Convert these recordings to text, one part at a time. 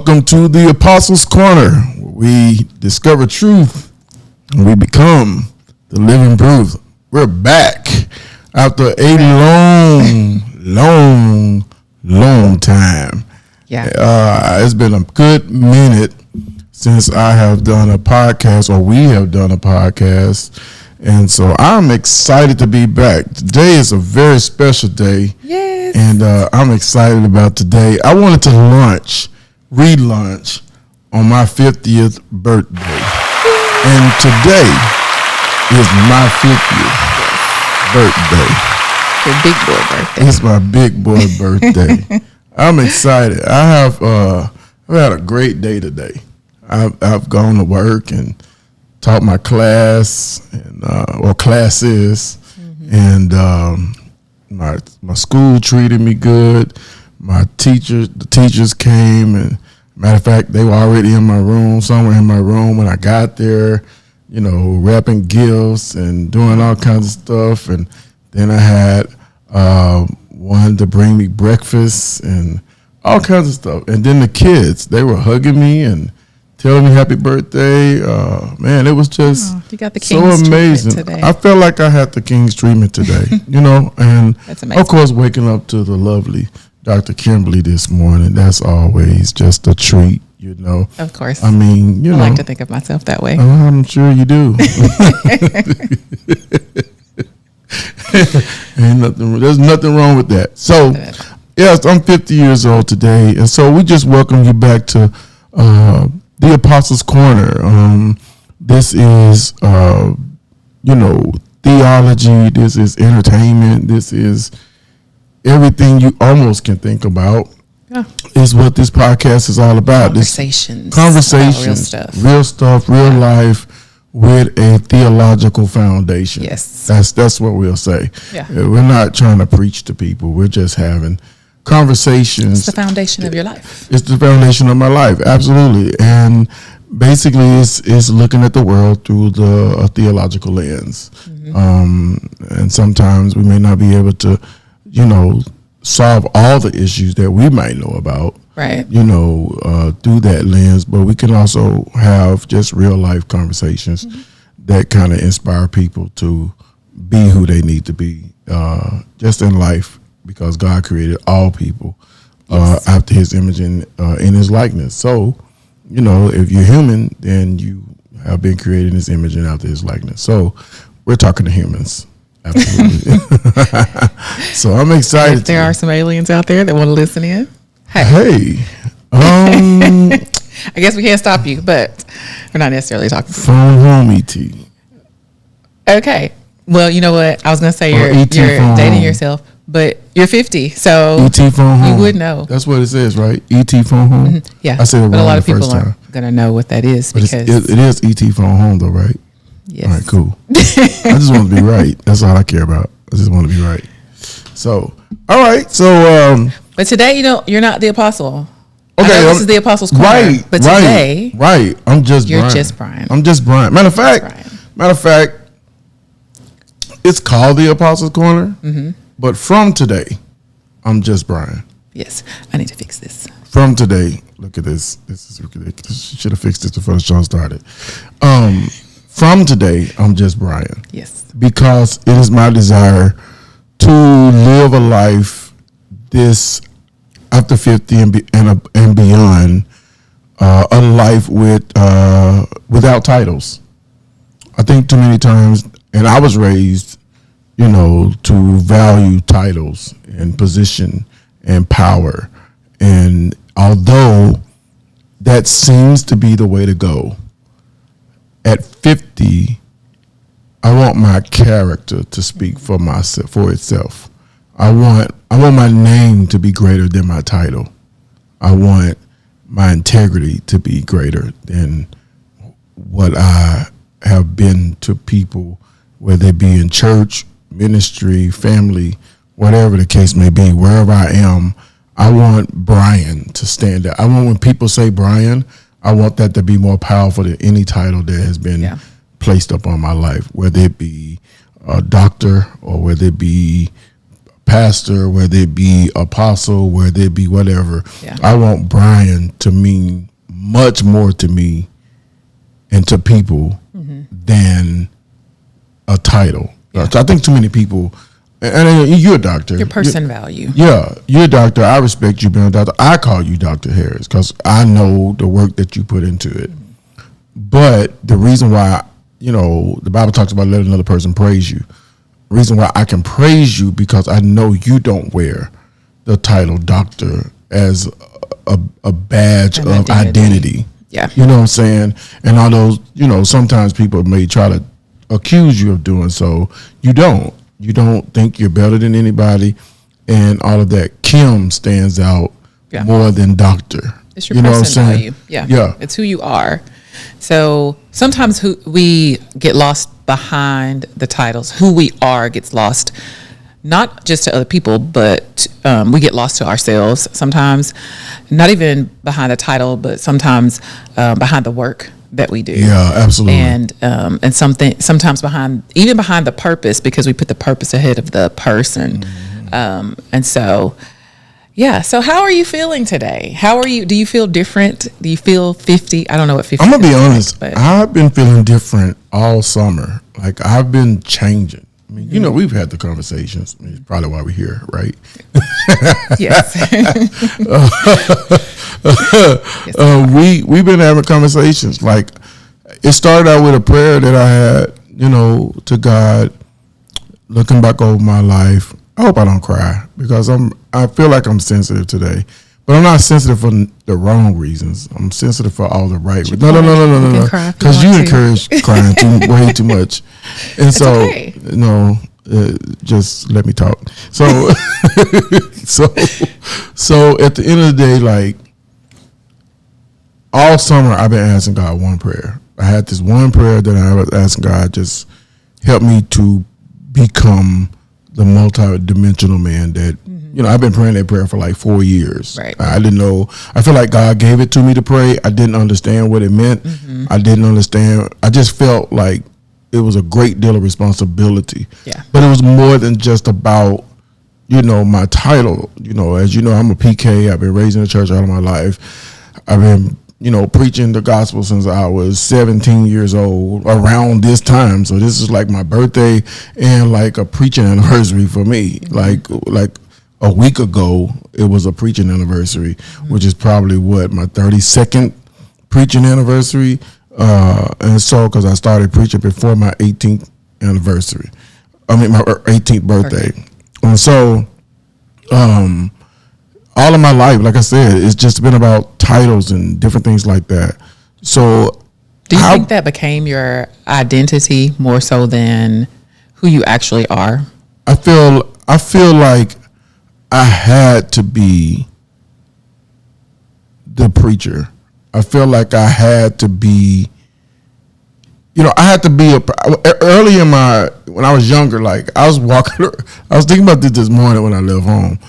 Welcome to the Apostles' Corner, where we discover truth and we become the living proof. We're back after a long time. Yeah. It's been a good minute since I have done a podcast, or we have done a podcast. And so I'm excited to be back. Today is a very special day. Yes. And I'm excited about today. I wanted to relaunch on my 50th birthday. And today is my 50th birthday. Your big boy birthday. It's my big boy birthday. I'm excited. I've had a great day today. I've gone to work and taught my class and or classes, and my school treated me good. The teachers came, and matter of fact, they were already in my room. Some were in my room when I got there, wrapping gifts and doing all kinds of stuff. And then I had one to bring me breakfast and all kinds of stuff. And then the kids, they were hugging me and telling me happy birthday. Man, it was just you got the so King's amazing. treatment today. I felt like I had the King's treatment today, and That's amazing. of course, waking up to the lovely Dr. Kimberly this morning, that's always just a treat, Of course. I mean, I like to think of myself that way. I'm sure you do. There's nothing wrong with that. So, yes, I'm 50 years old today, and so we just welcome you back to the Apostles' Corner. This is, theology. This is entertainment. This is everything you almost can think about. Yeah. Is what this podcast is all about. Conversations. Conversations. Real stuff. Real life with a theological foundation. Yes. That's what we'll say. Yeah. We're not trying to preach to people. We're just having conversations. It's the foundation of your life. It's the foundation of my life, absolutely. And basically, it's looking at the world through a theological lens. And sometimes we may not be able to, solve all the issues that we might know about, Right. Through that lens. But we can also have just real life conversations that kind of inspire people to be who they need to be, just in life. Because God created all people after His image and in His likeness. So, if you're human, then you have been created in His image and after His likeness. So, we're talking to humans, absolutely. So I'm excited. If there are some aliens out there that want to listen in, hey, I guess we can't stop you, but we're not necessarily talking. Phone home, ET. Okay. Well, you know what? I was going to say you're phone dating home. yourself, but you're 50, so ET phone home. you would know. That's what it says, right? ET phone home. Yeah, I said it but a wrong lot the of people first time. aren't going to know what that is But because it is ET phone home, though, right? yes. All right, cool. I just want to be right. That's all I care about. I just want to be right. So, all right. So, But today, you're not the apostle. okay, I know this is the Apostles' Corner, right? but today, right. I'm just you're Brian. just Brian. I'm just Brian. Matter of fact, it's called the Apostles' Corner. But from today, I'm just Brian. Yes, I need to fix this. From today, look at this. This is ridiculous. Should have fixed this before the show started. From today, I'm just Brian. Yes. Because it is my desire to live a life this after 50 and beyond, a life without titles. I think too many times, and I was raised, to value titles and position and power. And although that seems to be the way to go, at 50, I want my character to speak for itself. I want my name to be greater than my title. I want my integrity to be greater than what I have been to people, whether it be in church, ministry, family, whatever the case may be, wherever I am. I want Brian to stand out. I want when people say Brian, I want that to be more powerful than any title that has been placed upon my life, whether it be a doctor or whether it be pastor, whether it be apostle, whether it be whatever. Yeah. I want Brian to mean much more to me and to people than a title. Yeah. So I think too many people, and you're a doctor. Your person value. Yeah, you're a doctor. I respect you being a doctor. I call you Dr. Harris because I know the work that you put into it. But the reason why, the Bible talks about letting another person praise you. The reason why I can praise you because I know you don't wear the title doctor as a badge of identity. Yeah. You know what I'm saying? And although, sometimes people may try to accuse you of doing so, you don't. You don't think you're better than anybody and all of that. Kim stands out more than doctor. It's your person value. Yeah. Yeah. It's who you are. So sometimes we get lost behind the titles. Who we are gets lost, not just to other people, but we get lost to ourselves sometimes, not even behind the title, but sometimes behind the work that we do. Yeah, absolutely. And sometimes behind the purpose, because we put the purpose ahead of the person. And so, yeah. So how are you feeling today? How are you? Do you feel different? Do you feel 50? I don't know what 50 I'm going to be honest. Like, I've been feeling different all summer. Like I've been changing. I mean, we've had the conversations. I mean, it's probably why we're here, right? Yes. We've been having conversations. Like it started out with a prayer that I had, to God, looking back over my life. I hope I don't cry because I feel like I'm sensitive today, but I'm not sensitive for the wrong reasons. I'm sensitive for all the right reasons. No. Because you encourage crying way too much, and it's so okay. Just let me talk. So, so at the end of the day, like all summer, I've been asking God one prayer. I had this one prayer that I was asking God, just help me to become the multi-dimensional man that, I've been praying that prayer for like 4 years. Right. I didn't know. I feel like God gave it to me to pray. I didn't understand what it meant. I didn't understand. I just felt like it was a great deal of responsibility. Yeah. But it was more than just about, my title. As you know, I'm a PK. I've been raised in the church all of my life. I've been, preaching the gospel since I was 17 years old, around this time. So this is like my birthday and like a preaching anniversary for me. Like a week ago, it was a preaching anniversary, which is probably my 32nd preaching anniversary. And so, because I started preaching before my 18th anniversary, my 18th birthday. And so, all of my life, like I said, it's just been about titles and different things like that. So, do you think that became your identity more so than who you actually are? I feel like I had to be the preacher. I feel like I had to be, I had to be early when I was younger, like I was thinking about this morning when I left home,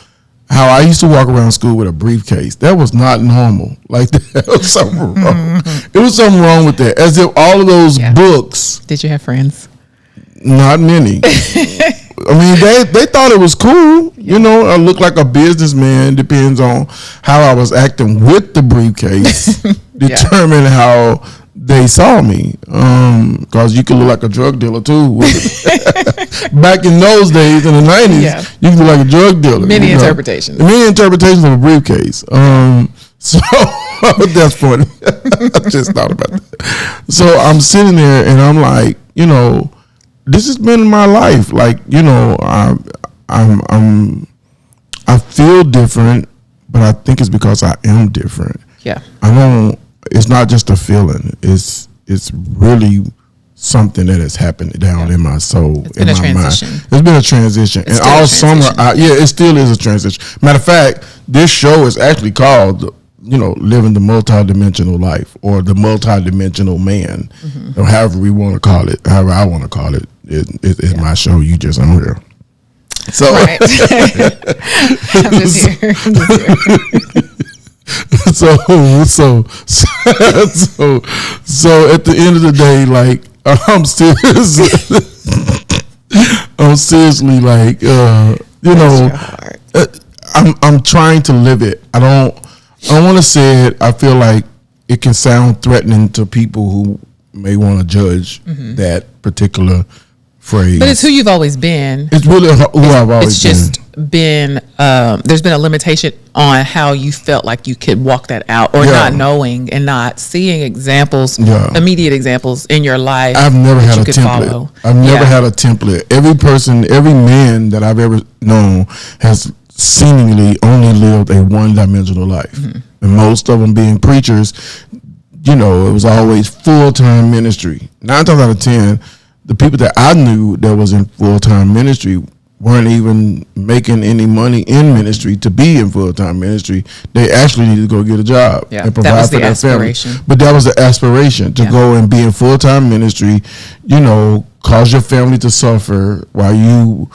how I used to walk around school with a briefcase. That was not normal. Like there was something wrong. It was something wrong with that. As if all of those books. Did you have friends? Not many. I mean, they thought it was cool. I looked like a businessman. Depends on how I was acting with the briefcase. Determine how they saw me. Because you could look like a drug dealer too. Back in those days, in the 90s, you could look like a drug dealer. Many interpretations. Many interpretations of a briefcase. So that's funny. I just thought about that. So I'm sitting there and I'm like, this has been my life. Like, I feel different, but I think it's because I am different. Yeah. It's not just a feeling. It's really something that has happened down in my soul, in my transition. Mind. It's been a transition. And all summer, it still is a transition. Matter of fact, this show is actually called, living the multidimensional life or the multidimensional man, or however we want to call it, however I want to call it. It's my show. You just on here. So, right. I'm just here. So at the end of the day, like I'm seriously like You know, hard. I'm trying to live it. I don't want to say it. I feel like it can sound threatening to people who may want to judge that particular phrase. But it's who you've always been. It's really who I've always been. It's just been, there's been a limitation on how you felt like you could walk that out, or not knowing and not seeing examples, immediate examples in your life. I've never had a template. Follow. I've never had a template. Every person, every man that I've ever known has seemingly only lived a one-dimensional life. And most of them being preachers, you know, it was always full-time ministry. 9 times out of 10, the people that I knew that was in full-time ministry weren't even making any money in ministry to be in full-time ministry. They actually needed to go get a job and provide for their family. But that was the aspiration, to go and be in full-time ministry, you know, cause your family to suffer while you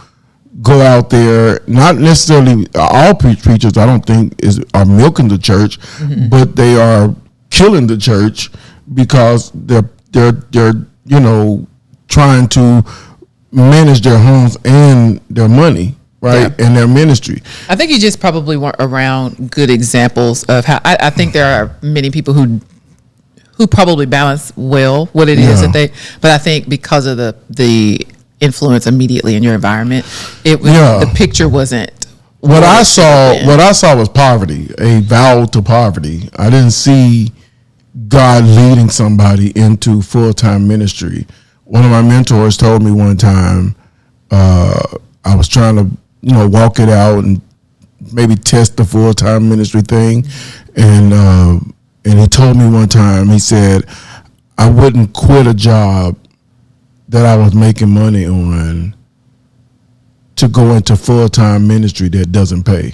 go out there. Not necessarily all preachers, I don't think, are milking the church, but they are killing the church because they're you know, trying to manage their homes and their money, right, and their ministry. I think you just probably weren't around good examples of how. I think there are many people who probably balance well what it is that they. But I think because of the influence immediately in your environment, it was the picture wasn't. What I saw was poverty, a vow to poverty. I didn't see God leading somebody into full-time ministry. One of my mentors told me one time, I was trying to, you know, walk it out and maybe test the full-time ministry thing. And he told me one time, he said, I wouldn't quit a job that I was making money on to go into full-time ministry that doesn't pay.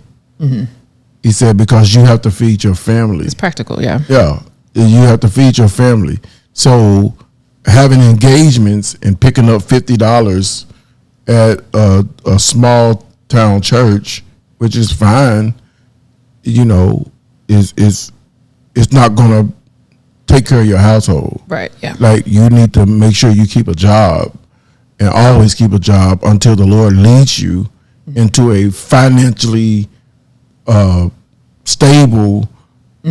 He said, because you have to feed your family. It's practical, yeah. Yeah, you have to feed your family. So having engagements and picking up $50 at a small town church, which is fine, you know, is not going to take care of your household. Right, yeah. Like, you need to make sure you keep a job and always keep a job until the Lord leads you into a financially stable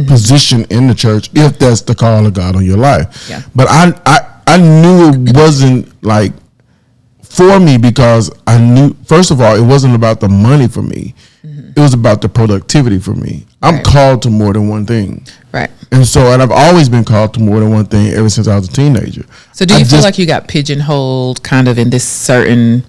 position in the church, if that's the call of God on your life. Yeah. But I knew it wasn't like for me, because I knew, first of all, it wasn't about the money for me. It was about the productivity for me. I'm called to more than one thing. Right. And I've always been called to more than one thing ever since I was a teenager. So do you feel like you got pigeonholed kind of in this certain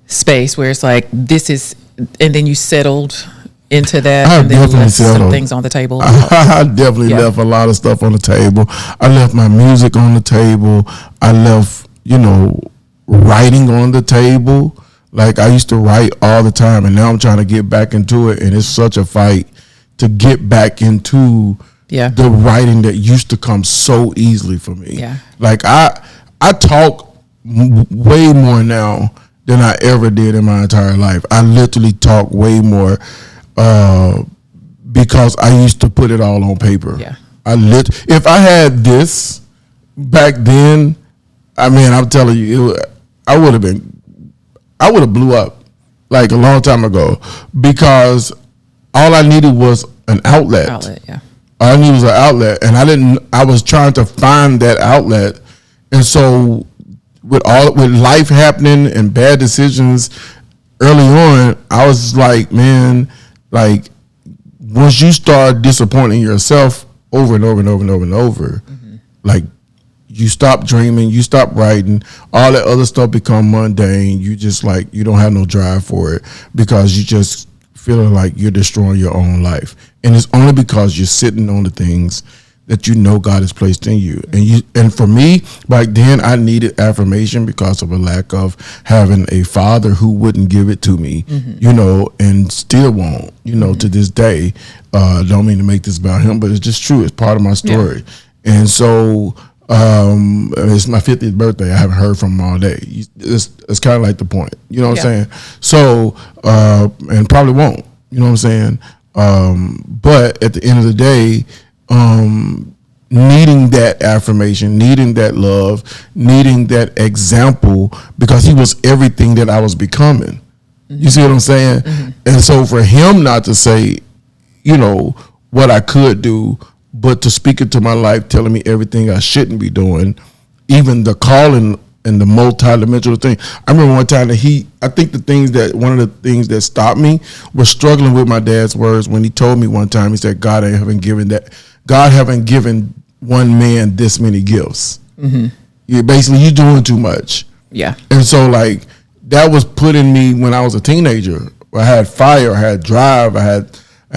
space where it's like, this is, and then you settled into that, and then left some things on the table? I definitely left a lot of stuff on the table. I left my music on the table. I left, you know, writing on the table. Like, I used to write all the time, and now I'm trying to get back into it, and it's such a fight to get back into the writing that used to come so easily for me. Yeah. Like, I talk way more now than I ever did in my entire life. I literally talk way more because I used to put it all on paper. Yeah. If I had this back then, I mean, I'm telling you, I would have blew up like a long time ago, because all I needed was an outlet. All I needed was an outlet, and I was trying to find that outlet. And so with life happening and bad decisions early on, I was like, man, like, once you start disappointing yourself over and over and over and over and over, like, you stop dreaming, you stop writing, all that other stuff become mundane. You just, like, you don't have no drive for it, because you just feeling like you're destroying your own life. And it's only because you're sitting on the things that you know God has placed in you. And for me, back then, I needed affirmation because of a lack of having a father who wouldn't give it to me, you know, and still won't, you know, to this day. Don't mean to make this about him, but it's just true. It's part of my story. Yeah. And so it's my 50th birthday. I haven't heard from him all day. It's kind of like the point, you know what I'm saying? So, and probably won't, you know what I'm saying? But at the end of the day, needing that affirmation, needing that love, needing that example, because he was everything that I was becoming. You see what I'm saying? And so for him not to say, you know, what I could do, but to speak into my life, telling me everything I shouldn't be doing, even the calling and the multi-dimensional thing. I remember one time that I think one of the things that stopped me was struggling with my dad's words when he told me one time, he said, God haven't given one man this many gifts. You're doing too much. Yeah. And so like that was put in me when I was a teenager. I had fire, I had drive, I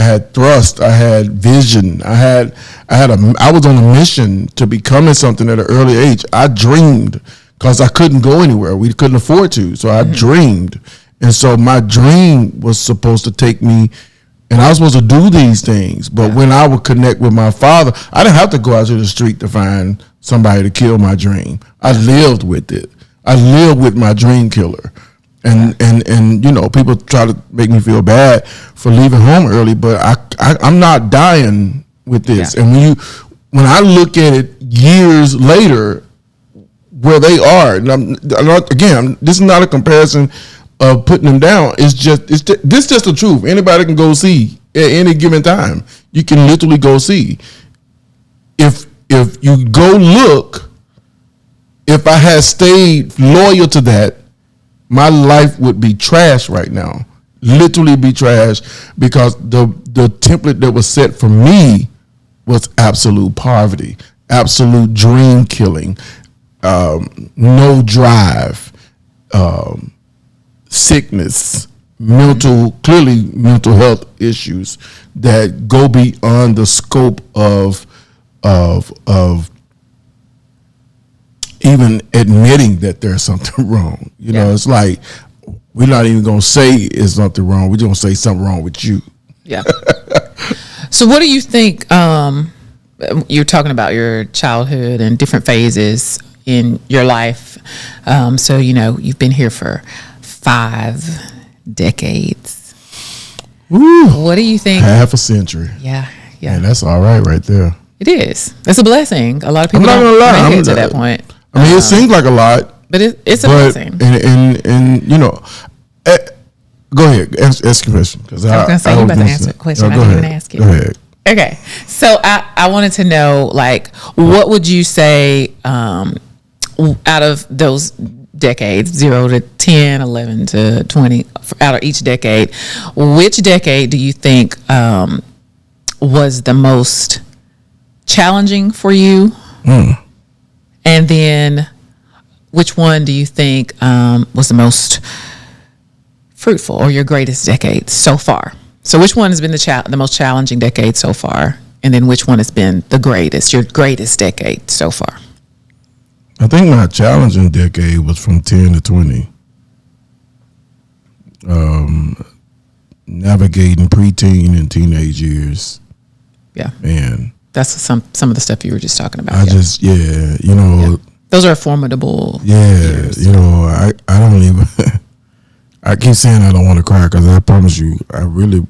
had thrust, I had vision, I was on a mission to becoming something at an early age. I dreamed because I couldn't go anywhere. We couldn't afford to. So I dreamed. And so my dream was supposed to take me, and I was supposed to do these things. But when I would connect with my father, I didn't have to go out to the street to find somebody to kill my dream. I lived with it. I lived with my dream killer. And you know, people try to make me feel bad for leaving home early, but I'm not dying with this. Yeah. And when I look at it years later, where they are, and this is not a comparison of putting them down. This just the truth. Anybody can go see at any given time. You can literally go see. If you go look, if I had stayed loyal to that, my life would be trash right now. Literally be trash, because the template that was set for me was absolute poverty, absolute dream killing, no drive, sickness, clearly mental health issues that go beyond the scope of even admitting that there's something wrong. You know, it's like we're not even gonna say it's something wrong. We're just gonna say something wrong with you. Yeah. So what do you think? You're talking about your childhood and different phases in your life. So, you know, you've been here for 5 decades. Woo. What do you think? Half a century. Yeah. And that's all right there. It is. That's a blessing. A lot of people don't make it to that point. I mean, it seems like a lot. But it's a blessing. And you know, go ahead. Ask your question. I was going to say, you're about to answer the question. I didn't even ask it. Go ahead. Okay. So I wanted to know, like, what would you say out of those decades, 0 to 10, 11 to 20, out of each decade, which decade do you think was the most challenging for you? And then which one do you think was the most fruitful, or your greatest decade so far? So which one has been the most challenging decade so far? And then which one has been your greatest decade so far? I think my challenging decade was from 10 to 20. Navigating preteen and teenage years. Yeah. Man. That's some of the stuff you were just talking about. Those are formidable years. You know, I don't even, I keep saying I don't want to cry, because I promise you, I really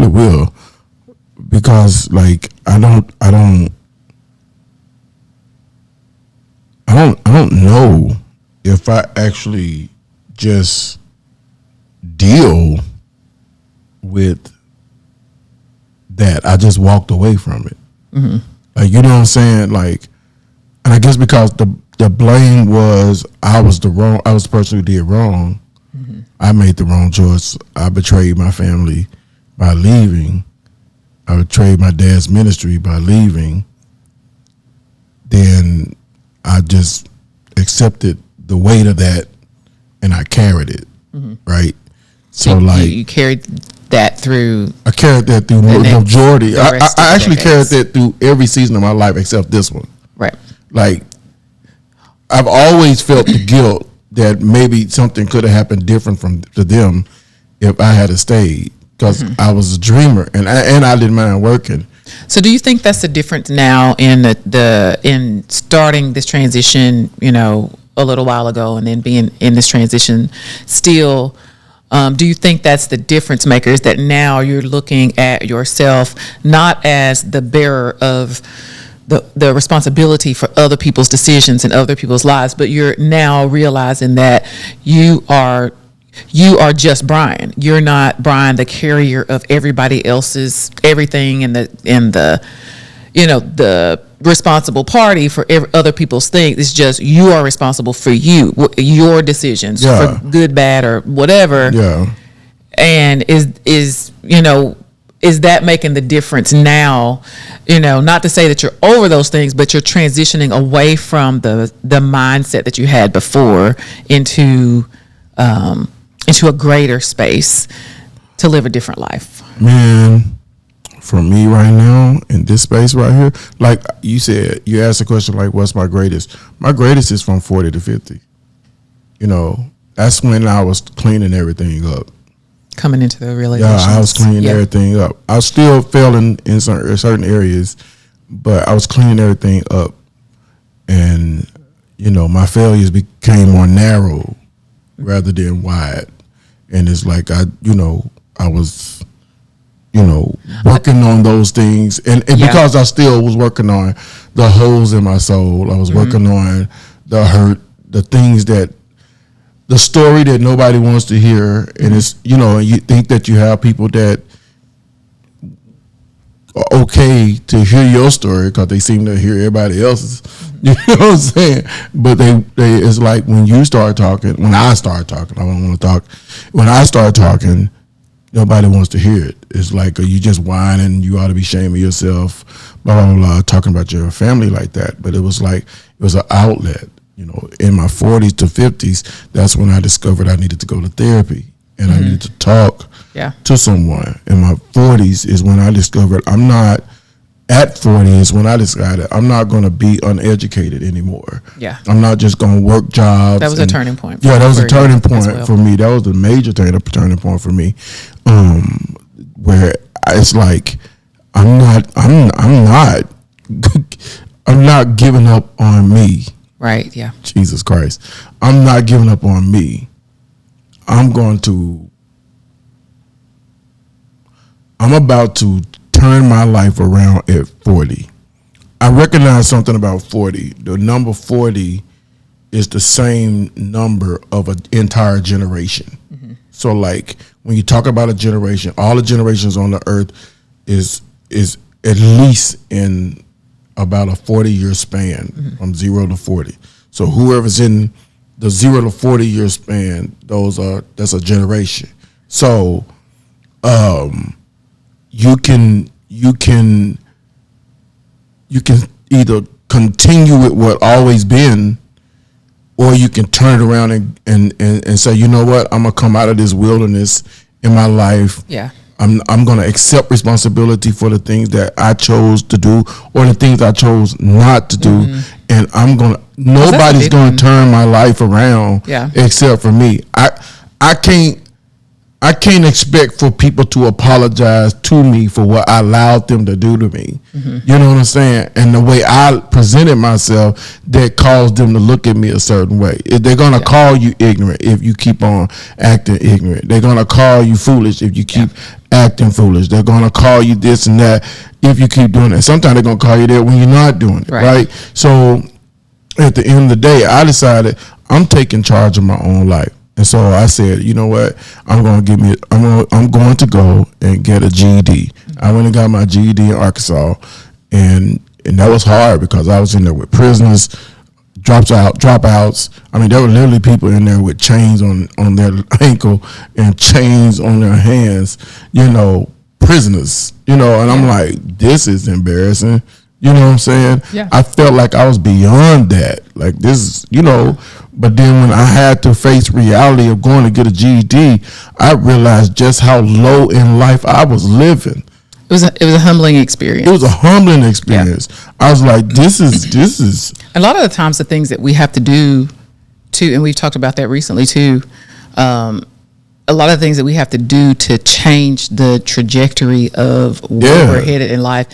will, because like, I don't know if I actually just deal with that. I just walked away from it. Like, you know what I'm saying? Like, and I guess because the blame was I was the person who did wrong. I made the wrong choice. I betrayed my family by leaving. I betrayed my dad's ministry by leaving. Then I just accepted the weight of that, and I carried it. Right? So you carried that through. I carried that through the majority. I actually carried that through every season of my life except this one. Right. Like, I've always felt the guilt that maybe something could have happened different to them if I had stayed, because I was a dreamer and I didn't mind working. So do you think that's the difference now in in starting this transition, you know, a little while ago, and then being in this transition still? Do you think that's the difference maker, is that now you're looking at yourself not as the bearer of the responsibility for other people's decisions and other people's lives, but you're now realizing that you are you are just Brian. You're not Brian, the carrier of everybody else's everything, and the the responsible party for other people's things. It's just you are responsible for your decisions, for good, bad, or whatever. Yeah. And is that making the difference now? Not to say that you're over those things, but you're transitioning away from the mindset that you had before into a greater space to live a different life. Man, for me right now in this space right here, like you said, you asked a question like, what's my greatest? My greatest is from 40 to 50. That's when I was cleaning everything up. Coming into the realization. Yeah, I was cleaning everything up. I still failing in certain areas, but I was cleaning everything up. And, my failures became more narrow rather than wide. And it's like I was, working on those things. And because I still was working on the holes in my soul, I was working on the hurt, the things the story that nobody wants to hear. And it's, and you think that you have people that are okay to hear your story because they seem to hear everybody else's. You know what I'm saying? But they it's like when I start talking, I don't want to talk. When I start talking, nobody wants to hear it. It's like you just whining, you ought to be ashamed of yourself, blah, blah, blah, talking about your family like that. But it was like, it was an outlet. In my 40s to 50s, that's when I discovered I needed to go to therapy and I needed to talk to someone. In my 40s is when I discovered I'm not, at 40 is when I decided I'm not going to be uneducated anymore. Yeah. I'm not just going to work jobs. That was a turning point. Yeah, that was a turning point for me. That was a major turning point for me, where it's like I'm not giving up on me. Right, yeah. Jesus Christ. I'm not giving up on me. I'm about to turn my life around at 40. I recognize something about 40. The number 40 is the same number of an entire generation. Mm-hmm. So like when you talk about a generation, all the generations on the earth is at least in about a 40-year span, from 0 to 40. So whoever's in the 0 to 40-year span, that's a generation. So you can either continue with what always been, or you can turn it around and say, you know what, I'm gonna come out of this wilderness in my life. Yeah. I'm going to accept responsibility for the things that I chose to do or the things I chose not to do. And nobody's going to turn my life around except for me. I can't expect for people to apologize to me for what I allowed them to do to me. You know what I'm saying? And the way I presented myself that caused them to look at me a certain way. They're going to call you ignorant if you keep on acting ignorant. They're going to call you foolish if you keep acting foolish. They're going to call you this and that if you keep doing it. Sometimes they're going to call you that when you're not doing it, right? So at the end of the day, I decided I'm taking charge of my own life. And so I said, you know what? I'm going to go and get a GED. I went and got my GED in Arkansas, and that was hard because I was in there with prisoners, dropouts. I mean, there were literally people in there with chains on their ankle and chains on their hands, prisoners, and I'm like, this is embarrassing. You know what I'm saying? Yeah. I felt like I was beyond that. Like this, but then when I had to face reality of going to get a GED, I realized just how low in life I was living. It was a humbling experience. It was a humbling experience. Yeah. I was like, this is. A lot of the times the things that we have to do and we've talked about that recently too, a lot of things that we have to do to change the trajectory of where we're headed in life.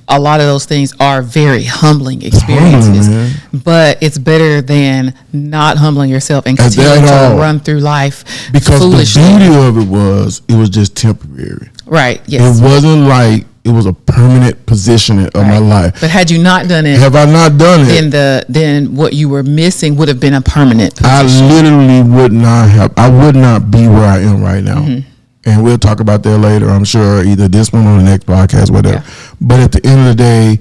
A lot of those things are very humbling experiences, but it's better than not humbling yourself and continuing to run through life because foolishly. The beauty of it was just temporary. Right. Yes. It it was a permanent position of my life. But had you not done it, have I not done it, then what you were missing would have been a permanent position. I literally would not be where I am right now. Mm-hmm. And we'll talk about that later, I'm sure, either this one or the next podcast, whatever. Yeah. But at the end of the day,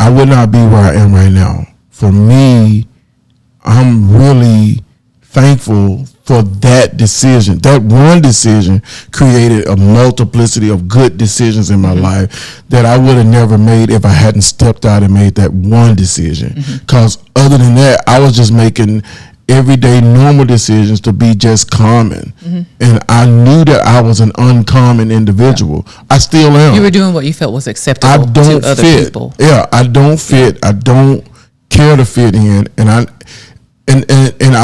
I would not be where I am right now. For me, I'm really thankful for that decision. That one decision created a multiplicity of good decisions in my life that I would have never made if I hadn't stepped out and made that one decision. Because other than that, I was just making everyday normal decisions to be just common. And I knew that I was an uncommon individual. I still am. You were doing what you felt was acceptable I don't to other fit. people. Yeah, I don't fit. I don't care to fit in. And I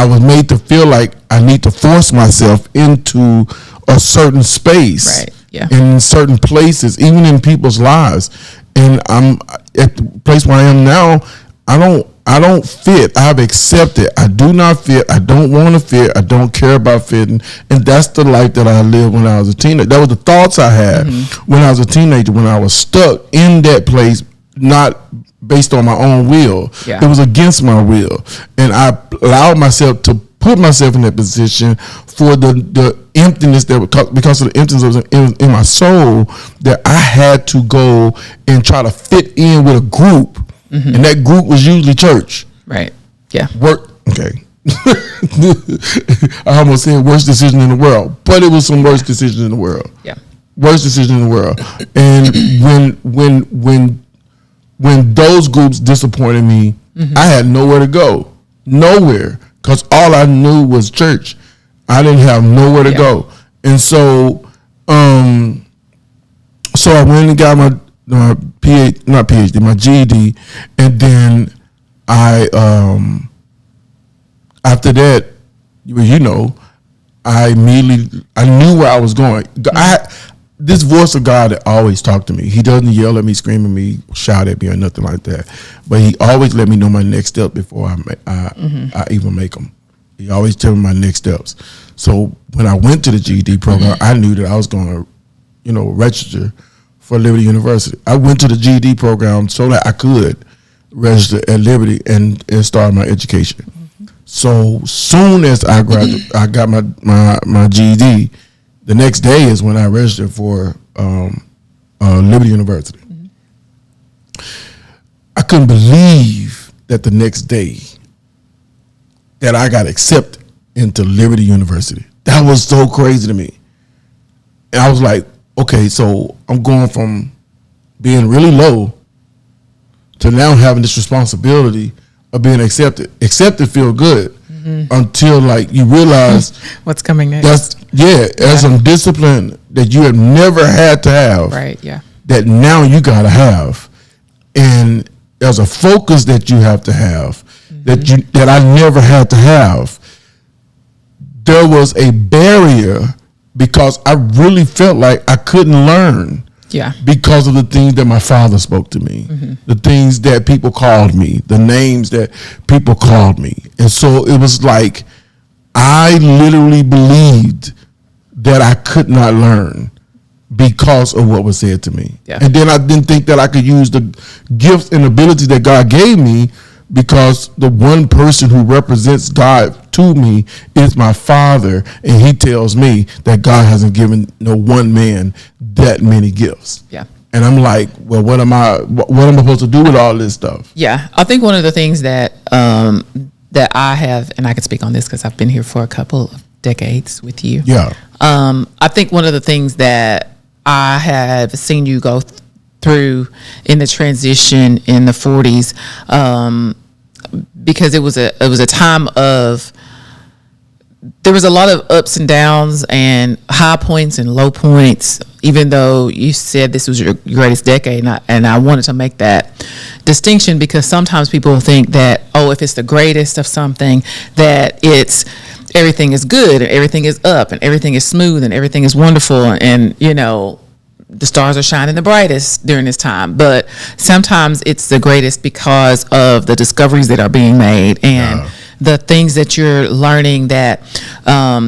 was made to feel like I need to force myself into a certain space. Right. Yeah. In certain places, even in people's lives. And I'm at the place where I am now, I don't fit. I've accepted. I do not fit. I don't want to fit. I don't care about fitting. And that's the life that I lived when I was a teenager. That was the thoughts I had when I was a teenager, when I was stuck in that place, not based on my own will. Yeah. It was against my will. And I allowed myself to put myself in that position for the emptiness because of the emptiness that was in my soul, that I had to go and try to fit in with a group. And that group was usually church. Right. Yeah. Work. Okay. I almost said worst decision in the world, but it was some worst decision in the world. Yeah. Worst decision in the world. And when those groups disappointed me, I had nowhere to go. Nowhere. Because all I knew was church. I didn't have nowhere to go. And so I went and got my my GED, and then I after that, I knew where I was going. This voice of God that always talked to me. He doesn't yell at me, scream at me, shout at me, or nothing like that. But he always let me know my next step before I even make them. He always tell me my next steps. So when I went to the GED program, I knew that I was going to, register for Liberty University. I went to the GED program so that I could register at Liberty and start my education. So soon as I graduated, I got my GED. The next day is when I registered for Liberty University. I couldn't believe that the next day that I got accepted into Liberty University. That was so crazy to me. And I was like, okay, so I'm going from being really low to now having this responsibility of being accepted. Accepted feel good until you realize what's coming next. There's some discipline that you have never had to have. Right, yeah. That now you gotta have. And there's a focus that you have to have that I never had to have. There was a barrier because I really felt like I couldn't learn. Yeah. Because of the things that my father spoke to me, the things that people called me, the names that people called me. And so it was like I literally believed that I could not learn because of what was said to me. Yeah. And then I didn't think that I could use the gifts and abilities that God gave me, because the one person who represents God to me is my father, and he tells me that God hasn't given no one man that many gifts. Yeah. And I'm like, well, what am I supposed to do with all this stuff? Yeah. I think one of the things that that I have, and I can speak on this because I've been here for a couple of decades with you. Yeah. I think one of the things that I have seen you go through in the transition in the 40s, because it was a time of, there was a lot of ups and downs and high points and low points, even though you said this was your greatest decade. And I wanted to make that distinction, because sometimes people think that, if it's the greatest of something, that it's everything is good and everything is up and everything is smooth and everything is wonderful, and the stars are shining the brightest during this time. But sometimes it's the greatest because of the discoveries that are being made, and the things that you're learning that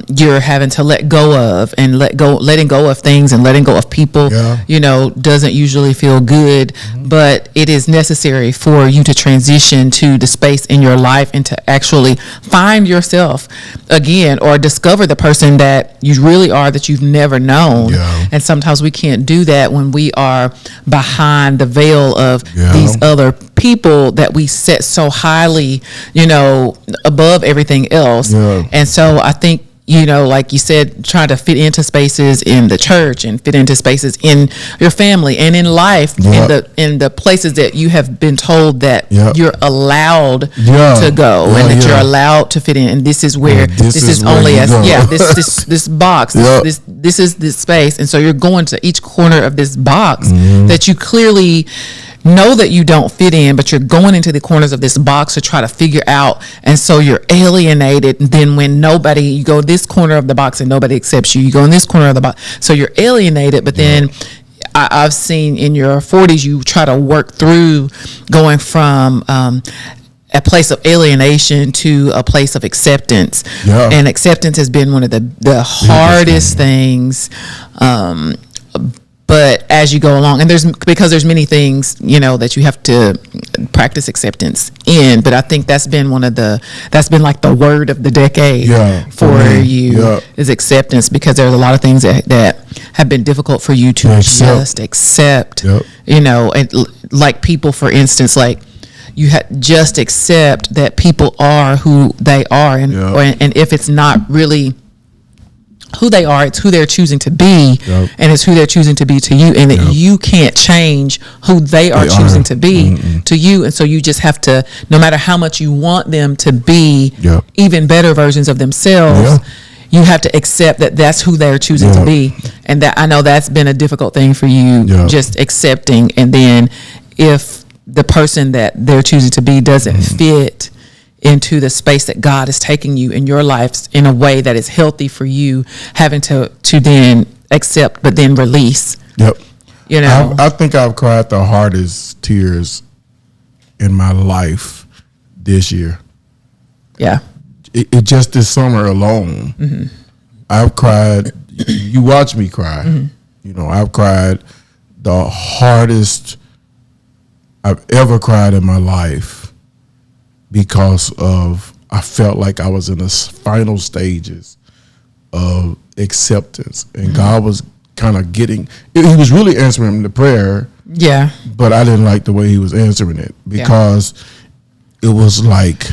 you're having to let go of, and letting go of things and letting go of people, doesn't usually feel good, but it is necessary for you to transition to the space in your life and to actually find yourself again, or discover the person that you really are that you've never known. And sometimes we can't do that when we are behind the veil of these other people that we set so highly, above everything else. And so I think, like you said, trying to fit into spaces in the church and fit into spaces in your family and in life, in the places that you have been told that you're allowed to go, and that you're allowed to fit in. And this is where this is only this box. This is this space, and so you're going to each corner of this box that you clearly know that you don't fit in, but you're going into the corners of this box to try to figure out, and so you're alienated. And then when you go this corner of the box and nobody accepts you, you go in this corner of the box, so you're alienated. But then I've seen in your 40s you try to work through going from a place of alienation to a place of acceptance. And acceptance has been one of the hardest things. But as you go along, and because there's many things, that you have to practice acceptance in. But I think that's been like the word of the decade for you is acceptance, because there's a lot of things that have been difficult for you to just accept, and like people, for instance, like you just accept that people are who they are. And if it's not really who they are, it's who they're choosing to be, and it's who they're choosing to be to you, and that you can't change who they are choosing to be to you. And so you just have to, no matter how much you want them to be even better versions of themselves, you have to accept that that's who they're choosing to be. And that, I know that's been a difficult thing for you, just accepting. And then if the person that they're choosing to be doesn't fit into the space that God is taking you in your life in a way that is healthy for you, having to then accept, but then release. I think I've cried the hardest tears in my life this year. It just this summer alone. I've cried. You watch me cry. I've cried the hardest I've ever cried in my life, because I felt like I was in the final stages of acceptance, and God was kind of he was really answering the prayer. But I didn't like the way he was answering it, because it was like,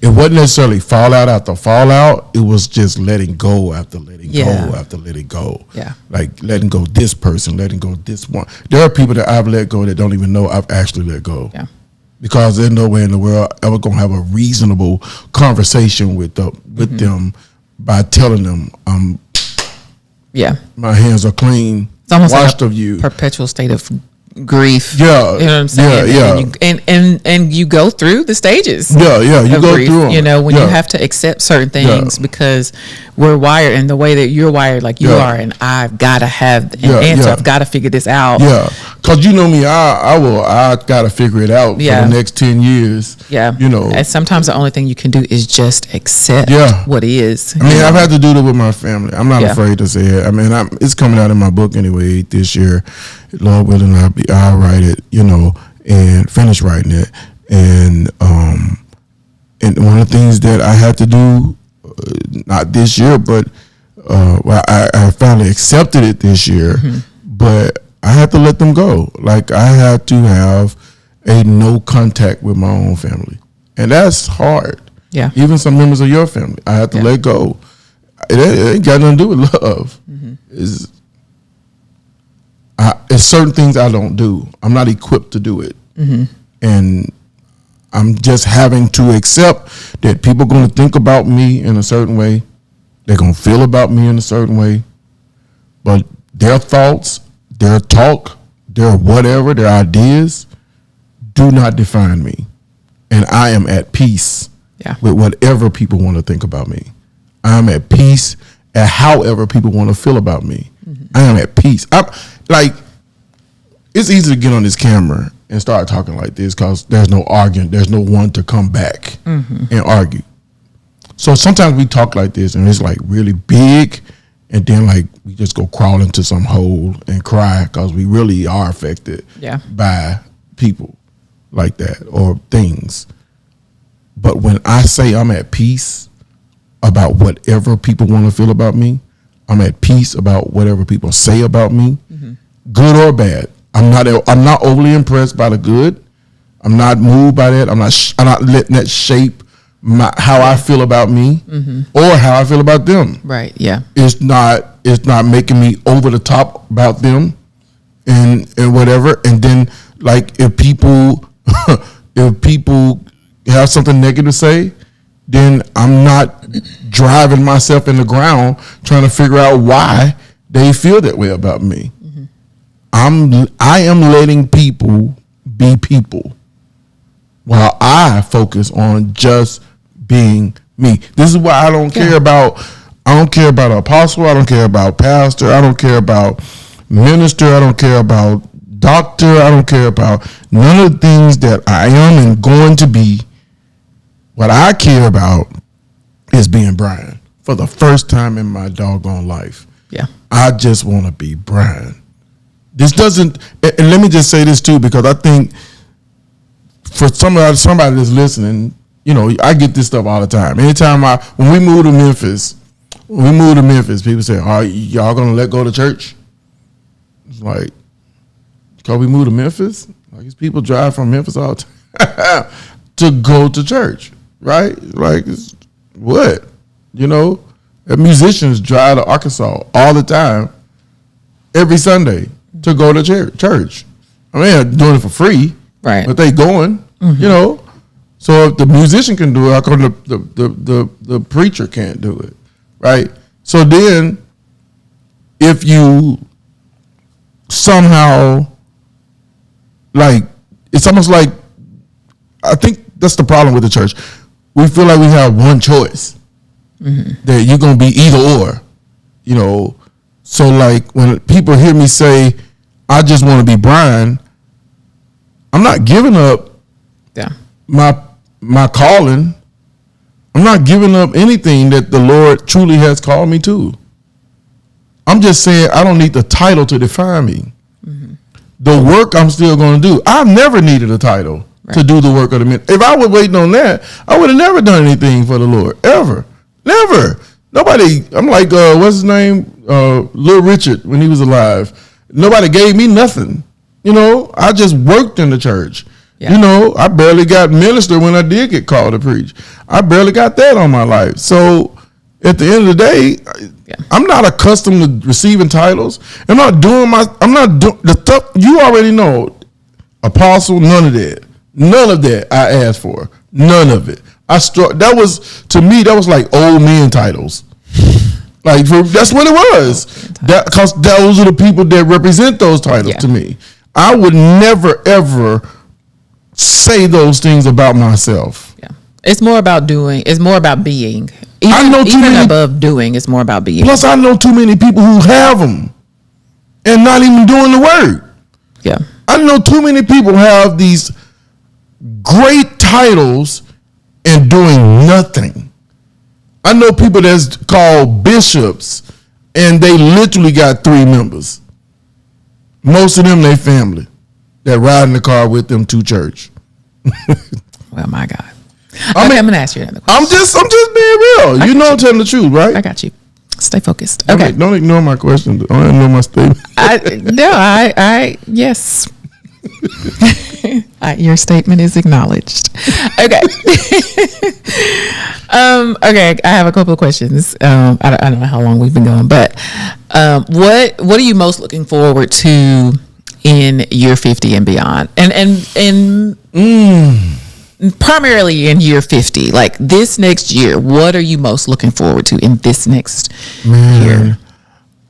it wasn't necessarily fallout after fallout. It was just letting go after letting go after letting go. Like letting go this person, letting go this one. There are people that I've let go that don't even know I've actually let go. Because there's no way in the world ever gonna have a reasonable conversation with them by telling them, my hands are clean, it's almost washed like of you. Perpetual state of grief. You know what I'm saying? And you go through the stages. You go grief, through them. When you have to accept certain things, because we're wired, and the way that you're wired, like you are, and I've got to have an answer. I've got to figure this out. Because you know me, I got to figure it out for the next 10 years. And sometimes the only thing you can do is just accept what is. I mean, I've had to do that with my family. I'm not afraid to say it. I mean, it's coming out in my book anyway this year. Lord willing, I'll write it, and finish writing it. And one of the things that I had to do, not this year, but I finally accepted it this year, but I had to let them go. Like, I had to have a no contact with my own family. And that's hard. Even some members of your family, I had to let go. It ain't got nothing to do with love. It's certain things I don't do. I'm not equipped to do it. And I'm just having to accept that people are going to think about me in a certain way. They're going to feel about me in a certain way. But their thoughts, their talk, their whatever, their ideas do not define me. And I am at peace with whatever people want to think about me. I'm at peace at however people want to feel about me. I am at peace. It's easy to get on this camera and start talking like this because there's no arguing. There's no one to come back and argue. So sometimes we talk like this and it's like really big, and then like we just go crawl into some hole and cry because we really are affected by people like that or things. But when I say I'm at peace about whatever people want to feel about me, I'm at peace about whatever people say about me, good or bad. I'm not overly impressed by the good. I'm not moved by that. I'm not letting that shape how I feel about me or how I feel about them. Right. Yeah. It's not making me over the top about them and whatever. And then like if people have something negative to say, then I'm not driving myself in the ground trying to figure out why they feel that way about me. I am letting people be people while I focus on just being me. This is why I don't care about an apostle, I don't care about pastor, I don't care about minister, I don't care about doctor, I don't care about none of the things that I am and going to be. What I care about is being Brian for the first time in my doggone life. Yeah. I just want to be Brian. This doesn't, and let me just say this too, because I think for somebody that's listening, you know, I get this stuff all the time. Anytime when we moved to Memphis, people say, "Are y'all gonna let go of the church?" It's like, because we moved to Memphis, like these people drive from Memphis all the time to go to church, right? Like, what? You know, musicians drive to Arkansas all the time, every Sunday to go to church. I mean, they're doing it for free, right? But they going, you know. So if the musician can do it, how come the preacher can't do it, right? So then, if you somehow, like, it's almost like, I think that's the problem with the church. We feel like we have one choice, that you're going to be either or, you know. So like when people hear me say, I just want to be Brian, I'm not giving up my calling. I'm not giving up anything that the Lord truly has called me to. I'm just saying I don't need the title to define me. The work I'm still going to do. I've never needed a title to do the work of the ministry. If I was waiting on that, I would have never done anything for the Lord, ever. Never. Nobody, I'm like, what's his name? Little Richard, when he was alive. Nobody gave me nothing. You know, I just worked in the church. Yeah. You know, I barely got minister when I did get called to preach. I barely got that on my life. So at the end of the day, I'm not accustomed to receiving titles. I'm not doing the stuff you already know. Apostle, none of that. None of that I asked for. None of it. That was, to me, that was like old men titles. Like, that's what it was. Because those are the people that represent those titles to me. I would never, ever say those things about myself. Yeah. It's more about doing. It's more about being. Even above doing, it's more about being. Plus, I know too many people who have them and not even doing the work. Yeah. I know too many people have these great titles and doing nothing. I know people that's called bishops and they literally got 3 members. Most of them, they family that ride in the car with them to church. Well, my God. I'm going to ask you another question. I'm just being real. You know I'm telling the truth, right? I got you. Stay focused. Okay. Don't ignore my question. Don't ignore my statement. Yes. Your statement is acknowledged. Okay. Okay. I have a couple of questions. I don't know how long we've been going, but what are you most looking forward to in year 50 and beyond? And primarily in year 50, like this next year, what are you most looking forward to in this next year?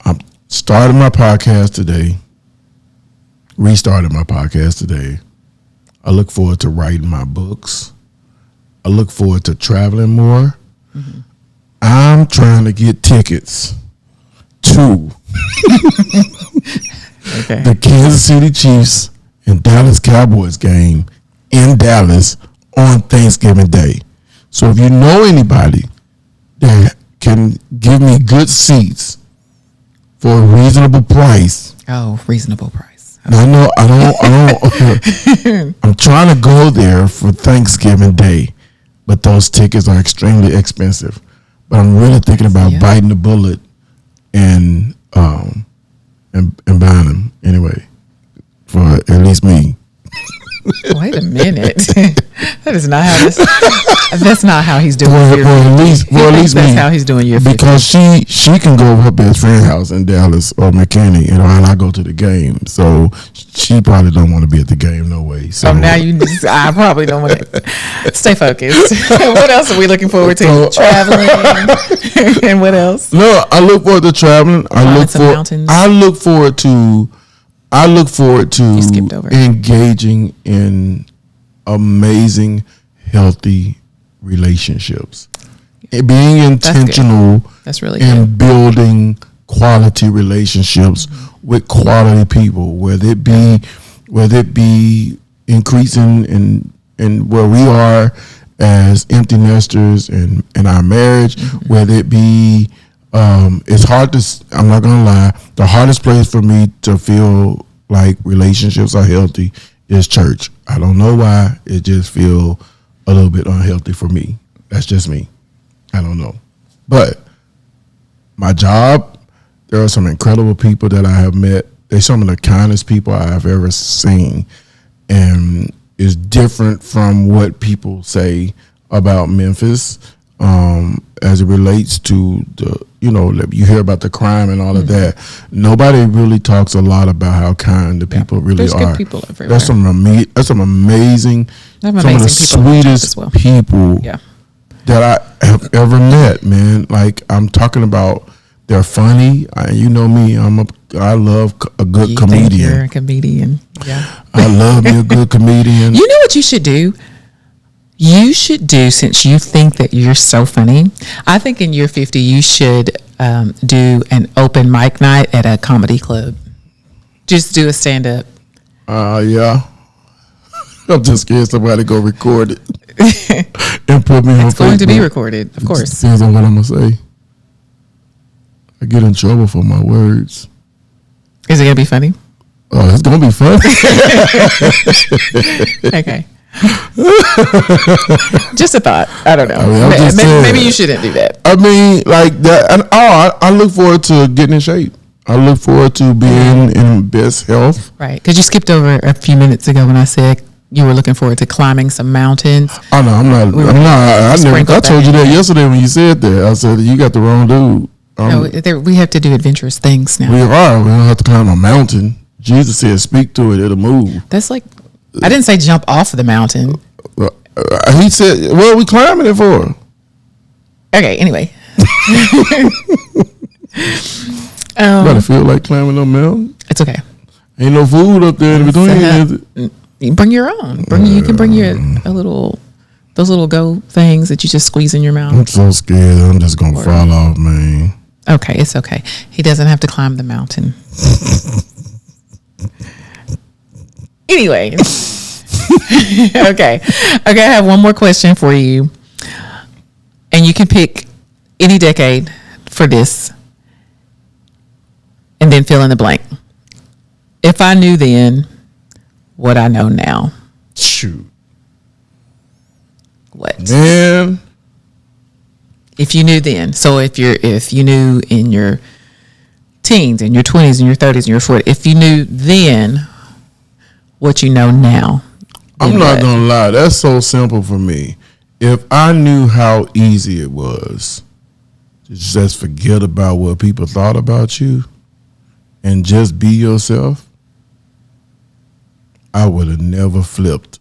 I'm starting my podcast today. Restarted my podcast today. I look forward to writing my books. I look forward to traveling more. I'm trying to get tickets to the Kansas City Chiefs and Dallas Cowboys game in Dallas on Thanksgiving Day. So if you know anybody that can give me good seats for a reasonable price. Oh, reasonable price. Okay. I don't. I'm trying to go there for Thanksgiving Day, but those tickets are extremely expensive. But I'm really thinking about biting the bullet and buying them anyway, for at least me. Wait a minute. That is not how this. That's not how he's doing. At least that's me, how he's doing your. Because she can go to her best friend's house in Dallas or McKinney, and I go to the game. So she probably don't want to be at the game, no way. So now I probably don't want to. Stay focused. What else are we looking forward to? Traveling, and what else? No, I look forward to traveling. I look forward to engaging in amazing, healthy relationships. Being intentional that's really in good. Building quality relationships with quality people, whether it be increasing in where we are as empty nesters in our marriage, whether it be it's hard to, I'm not gonna lie, the hardest place for me to feel like relationships are healthy is church. I don't know why, it just feel a little bit unhealthy for me. That's just me. I don't know. But my job, there are some incredible people that I have met. They're some of the kindest people I have ever seen, and it's different from what people say about Memphis as it relates to the, you hear about the crime and all of that. Nobody really talks a lot about how kind the people really are. Good people everywhere. That's some amazing, some of the sweetest people that I have ever met, man. Like, I'm talking about, they're funny. You know me, I love a good comedian. You're a comedian. Yeah. I love me a good comedian. You know what you should do? You should do, since you think that you're so funny, I think in year 50 you should do an open mic night at a comedy club. Just do a stand-up. Yeah. I'm just scared somebody go record it and put me on Facebook. It's going to be recorded, of course. Depends on what I'm going to say. I get in trouble for my words. Is it going to be funny? Oh, it's going to be fun. Okay. Just a thought. I don't know. Maybe you shouldn't do that. I mean, like that. And I look forward to getting in shape. I look forward to being in best health. Right. Because you skipped over a few minutes ago when I said you were looking forward to climbing some mountains. Oh, no, I'm not. I told you that yesterday when you said that. I said, you got the wrong dude. No, we have to do adventurous things now. We don't have to climb a mountain. Jesus said, speak to it, it'll move. That's like, I didn't say jump off of the mountain. He said, what are we climbing it for? Okay, anyway. Gotta feel like climbing a mountain. It's okay. Ain't no food up there in between. You bring your own. You can bring those little go things that you just squeeze in your mouth. I'm so scared. I'm just going to fall off, man. Okay, it's okay. He doesn't have to climb the mountain. Anyway. Okay, I have one more question for you. And you can pick any decade for this. And then fill in the blank. If I knew then what I know now. Shoot. What? Man. If you knew then. So if you knew in your teens, in your 20s, in your 30s, in your 40s, if you knew then what you know now. I'm not going to lie. That's so simple for me. If I knew how easy it was to just forget about what people thought about you and just be yourself, I would have never flipped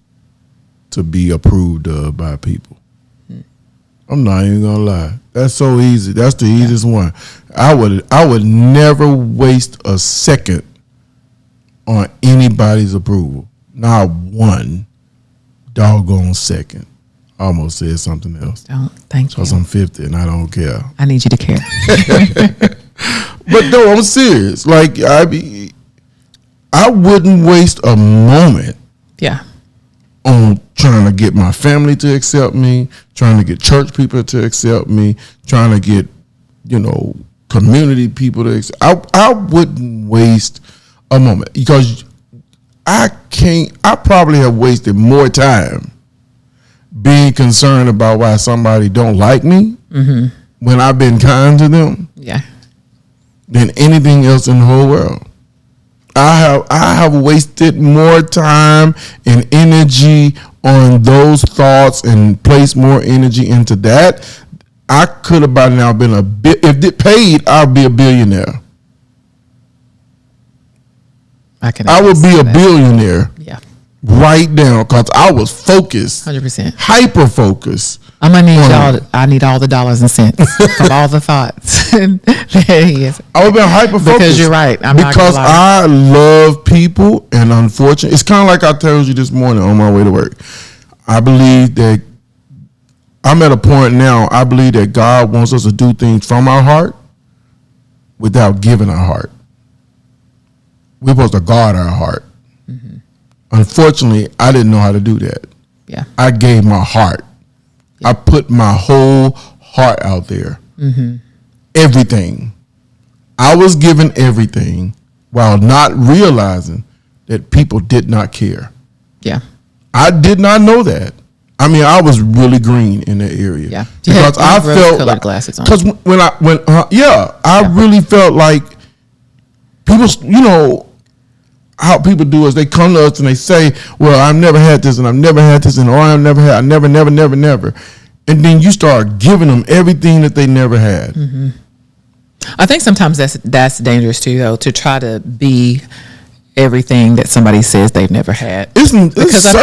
to be approved of by people. I'm not even gonna lie. That's so easy. That's the easiest one. I would never waste a second on anybody's approval. Not one doggone second. I almost said something else. Don't. Thank you. Because I'm 50 and I don't care. I need you to care. But no, I'm serious. Like, I wouldn't waste a moment Yeah. on trying to get my family to accept me, trying to get church people to accept me, trying to get, community people to accept. I wouldn't waste a moment because I probably have wasted more time being concerned about why somebody don't like me when I've been kind to them than anything else in the whole world. I have wasted more time and energy on those thoughts and placed more energy into that. I could have by now been if it paid, I'd be a billionaire. I would be a billionaire. Yeah. Right now, because I was focused. 100%. Hyper focused. I'm gonna need y'all. I need all the dollars and cents from all the thoughts. There he is. I would have been hyper focused. Because you're right. Because I love people, and unfortunately, it's kind of like I told you this morning on my way to work. I believe that I'm at a point now. I believe that God wants us to do things from our heart without giving our heart. We're supposed to guard our heart. Mm-hmm. Unfortunately, I didn't know how to do that. Yeah. I gave my heart. Yeah. I put my whole heart out there. Mm-hmm. Everything. I was given everything while not realizing that people did not care. Yeah. I did not know that. I mean, I was really green in that area. Yeah. Because I felt colored glasses on. Because I really felt like people, how people do is they come to us and they say, well, I've never had this and I've never had this and I never. And then you start giving them everything that they never had. Mm-hmm. I think sometimes that's dangerous too, though, to try to be everything that somebody says they've never had. Because I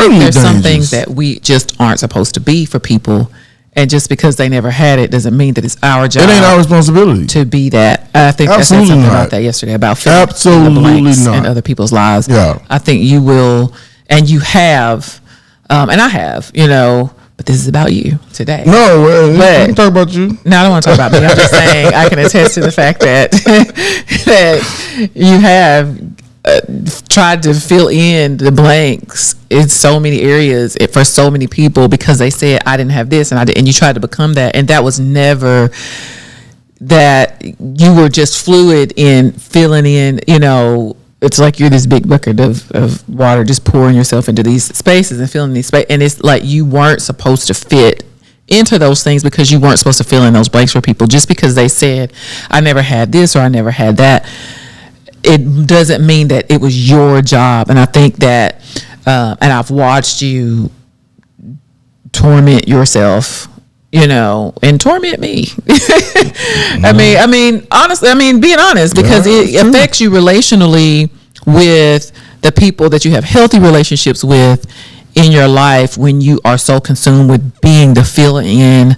think there's some things that we just aren't supposed to be for people. And just because they never had it doesn't mean that it's our job. It ain't our responsibility to be that. I think I said something about that yesterday about filling the blanks in other people's lives. Yeah. I think you will, and you have, and I have, but this is about you today. No, I can talk about you. No, I don't want to talk about me. I'm just saying I can attest to the fact that that you have tried to fill in the blanks in so many areas for so many people because they said I didn't have this and you tried to become that, and that was never that. You were just fluid in filling in. It's like you're this big bucket of water just pouring yourself into these spaces and filling these spaces, and it's like you weren't supposed to fit into those things because you weren't supposed to fill in those blanks for people just because they said I never had this or I never had that. It doesn't mean that it was your job. And I think that, and I've watched you torment yourself, and torment me. I mean, honestly, being honest, because it affects you relationally with the people that you have healthy relationships with in your life when you are so consumed with being the fill in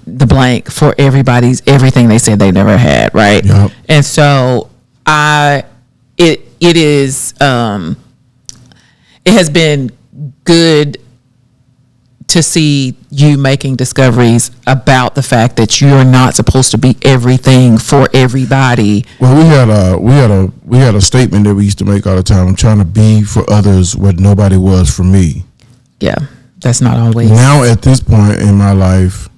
the blank for everything they said they never had. Right. Yep. And so, it has been good to see you making discoveries about the fact that you're not supposed to be everything for everybody. Well, we had a statement that we used to make all the time. I'm trying to be for others what nobody was for me. Yeah, that's not always. Now at this point in my life,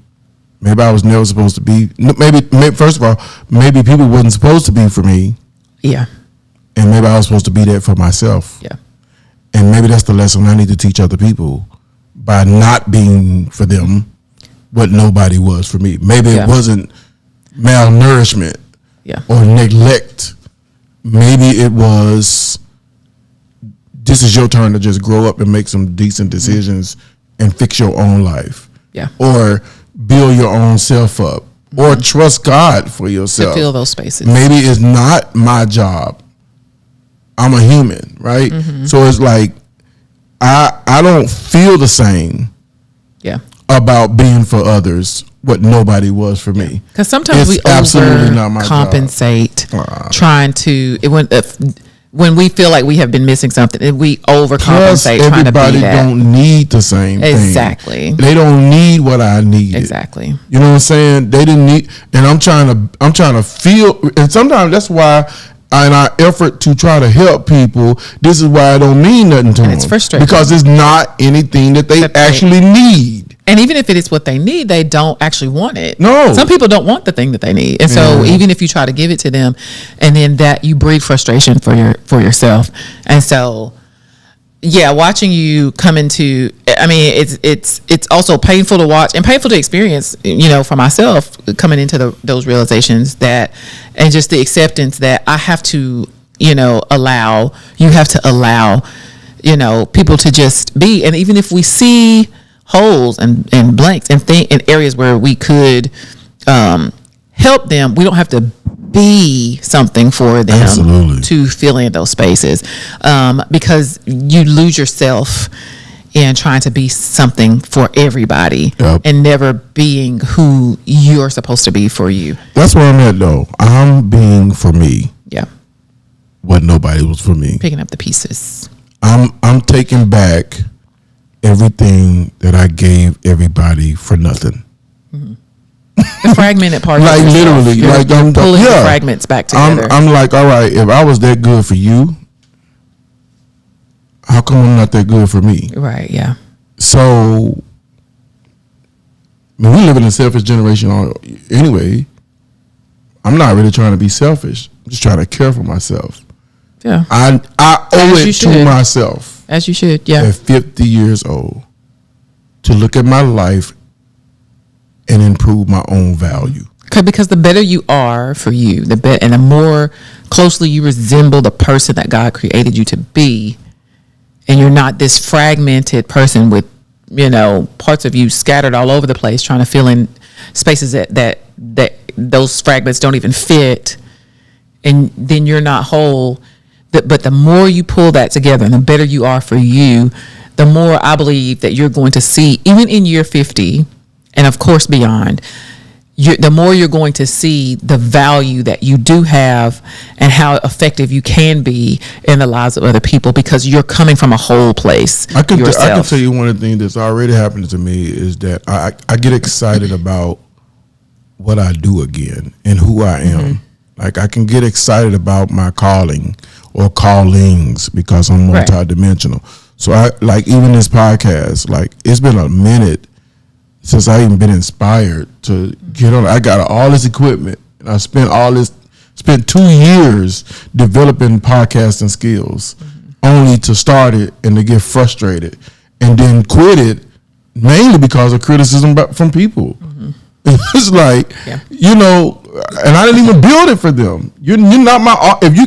maybe I was never supposed to be. Maybe first of all, maybe people wasn't supposed to be for me. Yeah. And maybe I was supposed to be that for myself. Yeah. And maybe that's the lesson I need to teach other people by not being for them what nobody was for me. Maybe it wasn't malnourishment or neglect. Maybe it was, this is your turn to just grow up and make some decent decisions and fix your own life. Yeah. Or build your own self up. Or trust God for yourself. To fill those spaces. Maybe it's not my job. I'm a human, right? Mm-hmm. So it's like I don't feel the same about being for others what nobody was for me. Because sometimes we overcompensate trying to when we feel like we have been missing something, and we overcompensate trying to be that. Everybody don't need the same thing. Exactly. They don't need what I need. Exactly. You know what I'm saying? They didn't need, and I'm trying to feel, and sometimes that's why in our effort to try to help people, this is why it don't mean nothing to them. It's frustrating because it's not anything that they actually need. And even if it is what they need, they don't actually want it. No. Some people don't want the thing that they need. And so even if you try to give it to them, and then that you breed frustration for yourself. And so, yeah, watching you come into, I mean, it's also painful to watch and painful to experience, for myself, coming into those realizations that, and just the acceptance that I have to, you have to allow, people to just be. And even if we see holes and blanks and areas where we could help them, we don't have to be something for them. Absolutely. To fill in those spaces, because you lose yourself in trying to be something for everybody. Yep. And never being who you're supposed to be for you. That's where I'm at, though. I'm being for me. Yeah. What nobody was for me. Picking up the pieces. I'm taking back everything that I gave everybody for nothing. Mm-hmm. The fragmented part. Like of yourself. literally, you're pulling the fragments back together. I'm like, all right, if I was that good for you, how come I'm not that good for me? Right. Yeah. So, we live in a selfish generation anyway. I'm not really trying to be selfish. I'm just trying to care for myself. Yeah. I owe it to myself. As you should, yeah. At 50 years old, to look at my life and improve my own value. Because the better you are for you, and the more closely you resemble the person that God created you to be, and you're not this fragmented person with, parts of you scattered all over the place, trying to fill in spaces that those fragments don't even fit, and then you're not whole. But the more you pull that together and the better you are for you, the more I believe that you're going to see, even in year 50, and of course beyond, the more you're going to see the value that you do have and how effective you can be in the lives of other people, because you're coming from a whole place. I can tell you one of the things that's already happened to me is that I get excited about what I do again and who I am. Mm-hmm. Like I can get excited about my calling or callings because I'm multidimensional. So I like even this podcast, like it's been a minute since I even been inspired to get on. I got all this equipment and I spent 2 years developing podcasting skills only to start it and to get frustrated and then quit it mainly because of criticism from people. Mm-hmm. It's like, and I didn't even build it for them. You're not my. If you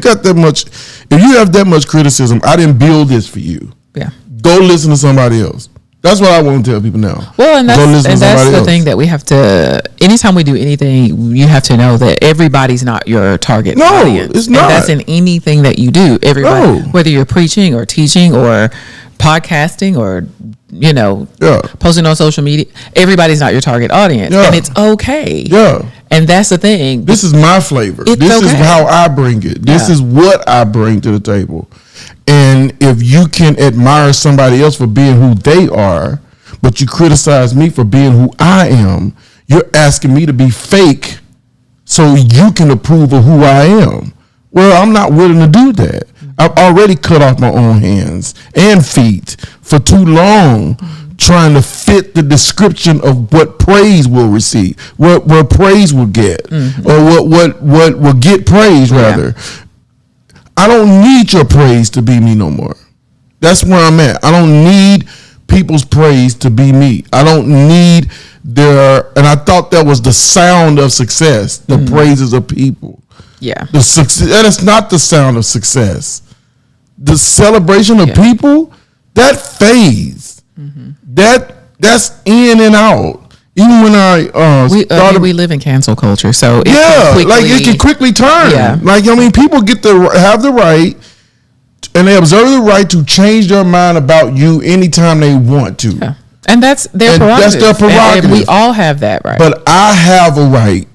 have that much criticism, I didn't build this for you. Yeah. Go listen to somebody else. That's what I want to tell people now. Well, and that's the thing that we have to. Anytime we do anything, you have to know that everybody's not your target audience. No, it's not. And that's in anything that you do. Everybody, whether you're preaching or teaching or podcasting or posting on social media, everybody's not your target audience, and it's okay. Yeah, and that's the thing. This is my flavor. This is how I bring it. This is what I bring to the table. And if you can admire somebody else for being who they are, but you criticize me for being who I am, you're asking me to be fake so you can approve of who I am. Well, I'm not willing to do that. I've already cut off my own hands and feet for too long trying to fit the description of what praise will receive, what praise will get, or what will get praise, rather. I don't need your praise to be me no more. That's where I'm at. I don't need people's praise to be me. I don't need and I thought that was the sound of success, the praises of people. Yeah. The success, that is not the sound of success. The celebration of people, that fades. That's in and out. Even when we live in cancel culture, so it can quickly turn. Yeah. Like people have the right, and they observe the right to change their mind about you anytime they want to. Yeah. And that's their prerogative. And we all have that right. But I have a right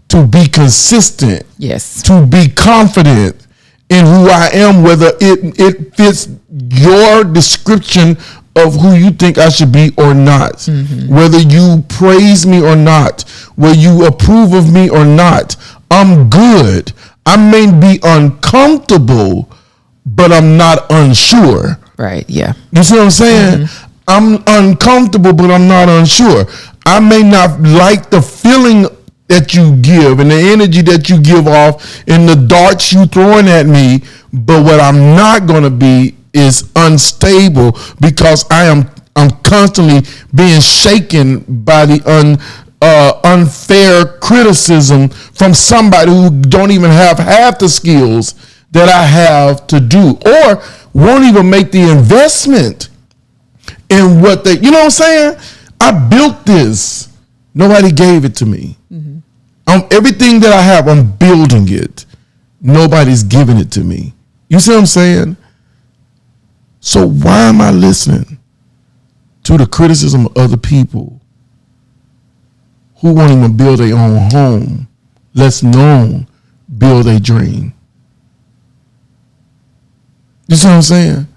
to be consistent. Yes. To be confident in who I am, whether it fits your description of who you think I should be or not, whether you praise me or not, whether you approve of me or not. I'm good. I may be uncomfortable, but I'm not unsure. Right. Yeah. You see what I'm saying? I'm uncomfortable, but I'm not unsure. I may not like the feeling that you give and the energy that you give off and the darts you throwing at me, but what I'm not going to be is unstable because I'm constantly being shaken by the unfair criticism from somebody who don't even have half the skills that I have to do, or won't even make the investment in what they, you know what I'm saying? I built this. Nobody gave it to me. Everything that I have, I'm building it. Nobody's giving it to me. You see what I'm saying? So why am I listening to the criticism of other people who won't even build their own home, less known build a dream? You see what I'm saying?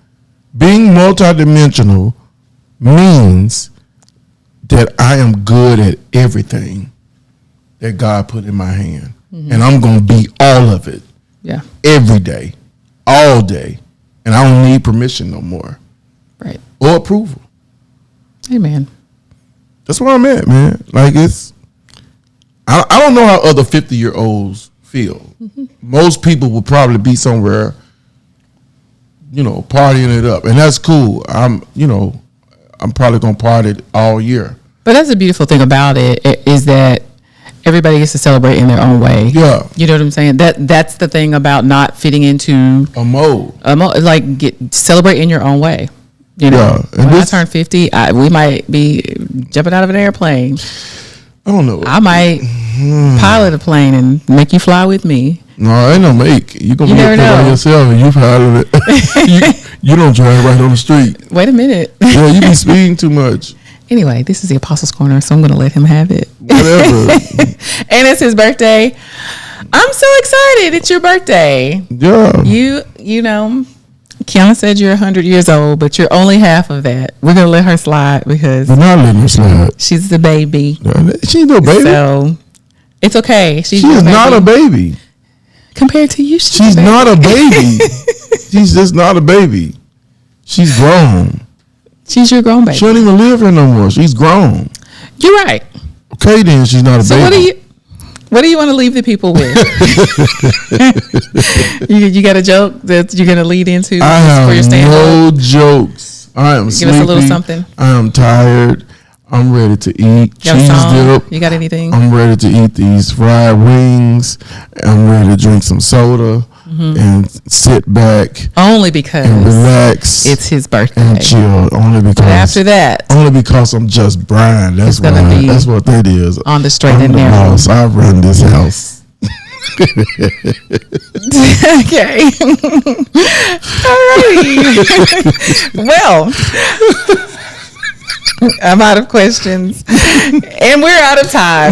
Being multidimensional means that I am good at everything that God put in my hand. And I'm going to be all of it. Yeah. Every day, all day. And I don't need permission no more. Right. Or approval. Amen. That's where I'm at, man. Like I don't know how other 50-year-olds feel. Most people will probably be somewhere, partying it up. And that's cool. I'm probably going to party all year. But that's the beautiful thing about it is that everybody gets to celebrate in their own way. Yeah. You know what I'm saying? That's the thing about not fitting into a mold. Like celebrate in your own way. Yeah. And when I turn 50, we might be jumping out of an airplane. I don't know. I might pilot a plane and make you fly with me. No, ain't no make. You're going to be able to yourself and you pilot it. you don't drive right on the street. Wait a minute. Yeah, you be speeding too much. Anyway, this is the Apostles' Corner, so I'm going to let him have it. Whatever. And it's his birthday. I'm so excited. It's your birthday. Yeah. You know, Kiana said you're 100 years old, but you're only half of that. We're going to let her slide because we're not letting her slide. She's the baby. She's no baby. So it's okay. She is not a baby. Compared to you, she's not a baby. She's just not a baby. She's grown. She's your grown baby. She don't even live here no more. She's grown. You're right. Okay, then she's not a baby. So what do you want to leave the people with? you got a joke that you're going to lead into I have for your stand-up? No jokes. I am sleepy. Give us a little something. I am tired. I'm ready to eat cheese dip. You got anything? I'm ready to eat these fried wings. I'm ready to drink some soda and sit back. Only because and relax. It's his birthday. And chill. Only because. But after that. Only because I'm just Brian. That's why. That's what that is. On the straight and narrow. Boss. I run this house. Okay. All right. Well, I'm out of questions, and we're out of time.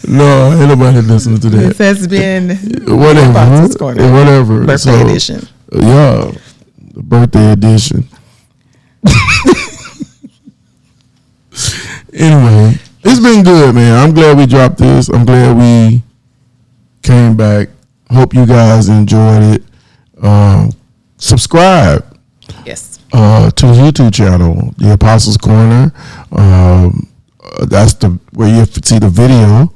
No, ain't nobody listening to that. This has been whatever. Birthday edition. Yeah, the birthday edition. Anyway, it's been good, man. I'm glad we dropped this. I'm glad we came back. Hope you guys enjoyed it. Subscribe. Yes. To the YouTube channel, The Apostles' Corner. That's where you see the video.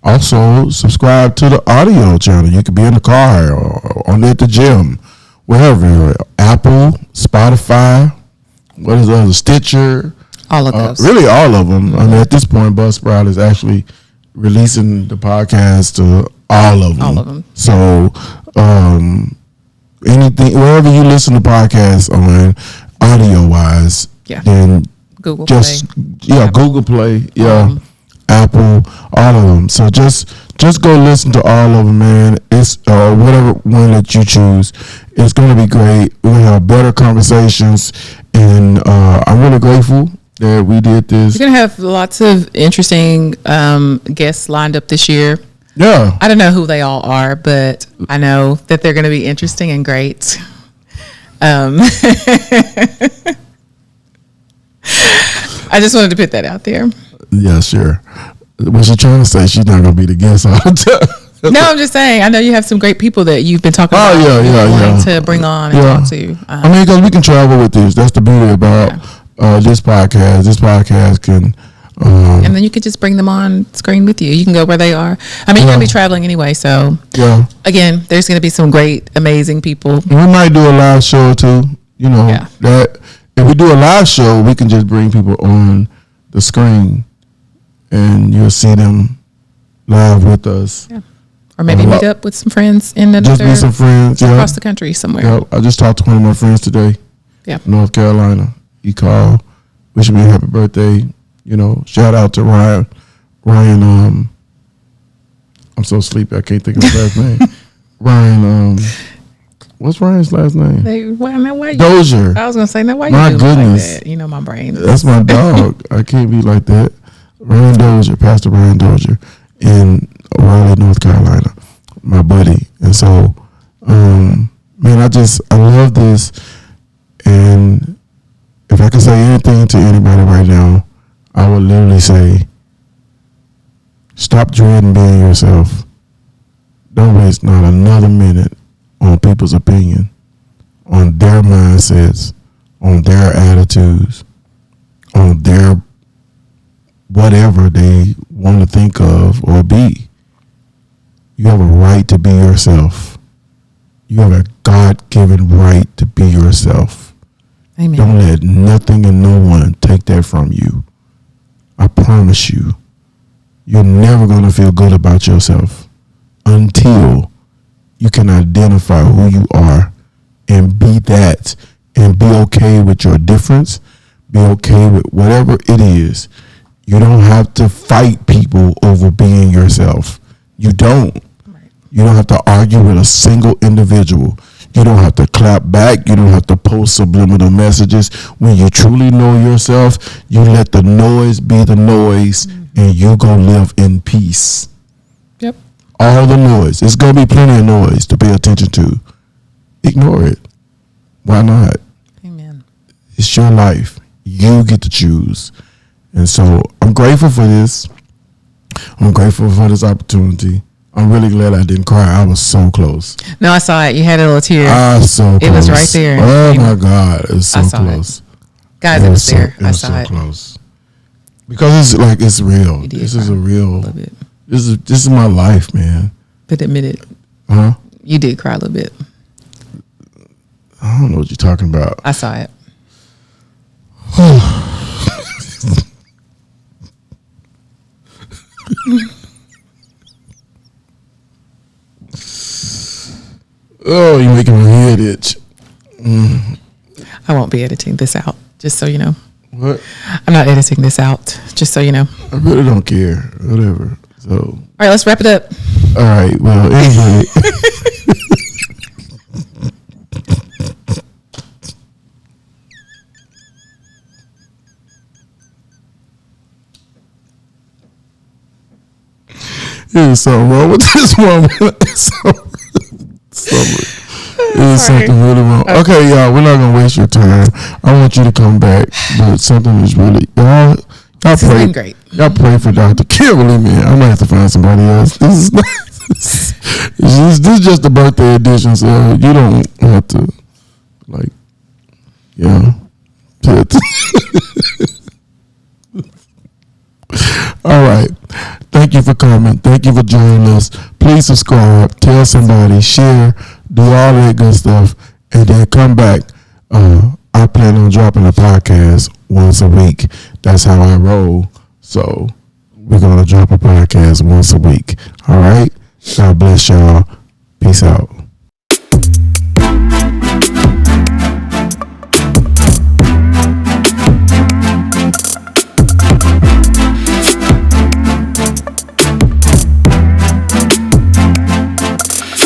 Also, subscribe to the audio channel. You could be in the car or at the gym, wherever. Apple, Spotify, what is the other? Stitcher. All of those. Really, all of them. I mean, at this point, Buzzsprout is actually releasing the podcast to all of them. All of them. So, anything, wherever you listen to podcasts on audio wise, then Google Play. Google Play, Apple, all of them. So just go listen to all of them, man. It's whatever one that you choose. It's going to be great. We're going to have better conversations, and I'm really grateful that we did this. We're going to have lots of interesting guests lined up this year. Yeah. I don't know who they all are, but I know that they're going to be interesting and great. I just wanted to put that out there. Yeah, sure. What she trying to say? She's not gonna be the guest all the time. No, I'm just saying. I know you have some great people that you've been talking about. Wanting to bring on and talk to. I mean, because we can travel with this. That's the beauty about this podcast. This podcast can. And then you could just bring them on screen with you. You can go where they are. I mean, you're gonna be traveling anyway, so again, there's gonna be some great, amazing people. We might do a live show too. You know that if we do a live show, we can just bring people on the screen, and you'll see them live with us. Yeah. Or maybe meet up with some friends in another. Just meet some friends across the country somewhere. Yeah, I just talked to one of my friends today. Yeah, North Carolina. He called, wishing me a happy birthday. You know, shout out to Ryan. I'm so sleepy I can't think of his last name. Ryan. What's Ryan's last name? Dozier. I was gonna say, no, why my you do goodness. like that? You know my brain. That's my dog. I can't be like that. Ryan Dozier, Pastor Ryan Dozier in Raleigh, North Carolina, my buddy. And so, man, I love this. And if I could say anything to anybody right now, I would literally say, stop dreading being yourself. Don't waste not another minute on people's opinion, on their mindsets, on their attitudes, on their whatever they want to think of or be. You have a right to be yourself. You have a God-given right to be yourself. Amen. Don't let nothing and no one take that from you. I promise you, you're never going to feel good about yourself until you can identify who you are and be that, and be okay with your difference, be okay with whatever it is. You don't have to fight people over being yourself. You don't. Right. You don't have to argue with a single individual. You don't have to clap back. You don't have to post subliminal messages. When you truly know yourself, you let the noise be the noise, and you go live in peace. Yep. All the noise. It's going to be plenty of noise to pay attention to. Ignore it. Why not? Amen. It's your life. You get to choose. And so I'm grateful for this. I'm grateful for this opportunity. I'm really glad I didn't cry. I was so close. No, I saw it. You had a little tear. I was so close. It was right there. Oh my God. It was so close. Guys, it was there. I saw it. Close. Because it's real. This is a real. This is my life, man. But admit it. Huh? You did cry a little bit. I don't know what you're talking about. I saw it. Oh, you're making my head itch. I won't be editing this out, just so you know. What? I'm not editing this out, just so you know. I really don't care. Whatever. So. All right, let's wrap it up. All right. Well, anyway. There's something wrong with this woman. There's something really wrong. Okay, y'all, we're not gonna waste your time. I want you to come back, but something is really y'all pray. Great. Y'all pray for Dr. Kimberly, man. I might have to find somebody else. This is not, this is just a birthday edition, so you don't have to All right. Thank you for coming. Thank you for joining us. Please subscribe, tell somebody, share, do all that good stuff, and then come back. I plan on dropping a podcast once a week. That's how I roll. So we're going to drop a podcast once a week. All right. God bless y'all. Peace out.